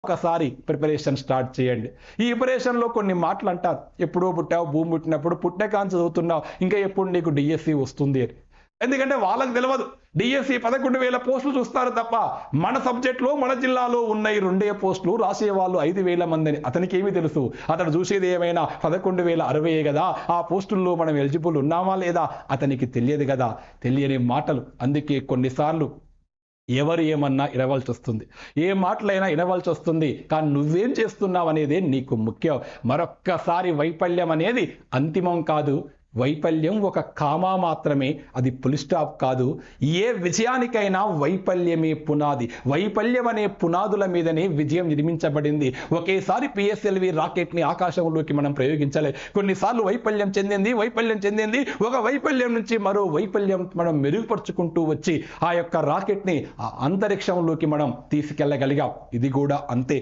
ఒకసారి preparation start చేయండి. ఈ ప్రిపరేషన్లో కొన్ని మాటలు అంటారు, ఎప్పుడో పుట్టావు, భూమి పుట్టినప్పుడు పుట్టినకాంచి చదువుతున్నావు, ఇంకా ఎప్పుడు నీకు డిఎస్సి వస్తుంది అని. ఎందుకంటే వాళ్ళకి తెలియదు, డిఎస్సి 11,000 పోస్టులు చూస్తారు తప్ప మన సబ్జెక్టులో మన జిల్లాలో ఉన్న ఈ 2 పోస్టులు రాసేవాళ్ళు 5,000 మంది అని అతనికి ఏమి తెలుసు? అతడు చూసేది ఏమైనా 11,060 కదా, ఆ పోస్టుల్లో మనం ఎలిజిబుల్ ఉన్నామా లేదా అతనికి తెలియదు కదా. తెలియని మాటలు. అందుకే కొన్నిసార్లు ఎవరు ఏమన్నా వినవలసి వస్తుంది, ఏ మాటలైనా వినవలసి వస్తుంది, కానీ నువ్వేం చేస్తున్నావు అనేదే నీకు ముఖ్యం. మరొక్కసారి వైఫల్యం అనేది అంతిమం కాదు, వైఫల్యం ఒక కామా మాత్రమే, అది ఫుల్ స్టాప్ కాదు. ఏ విజయానికైనా వైఫల్యమే పునాది. వైఫల్యం అనే పునాదుల మీదనే విజయం నిర్మించబడింది. ఒకేసారి పిఎస్ఎల్వి రాకెట్ని ఆకాశంలోకి మనం ప్రయోగించలే. కొన్నిసార్లు వైఫల్యం చెందింది, ఒక వైఫల్యం నుంచి మరో వైఫల్యం మనం మెరుగుపరుచుకుంటూ వచ్చి ఆ యొక్క రాకెట్ని ఆ అంతరిక్షంలోకి మనం తీసుకెళ్ళగలిగాం. ఇది కూడా అంతే.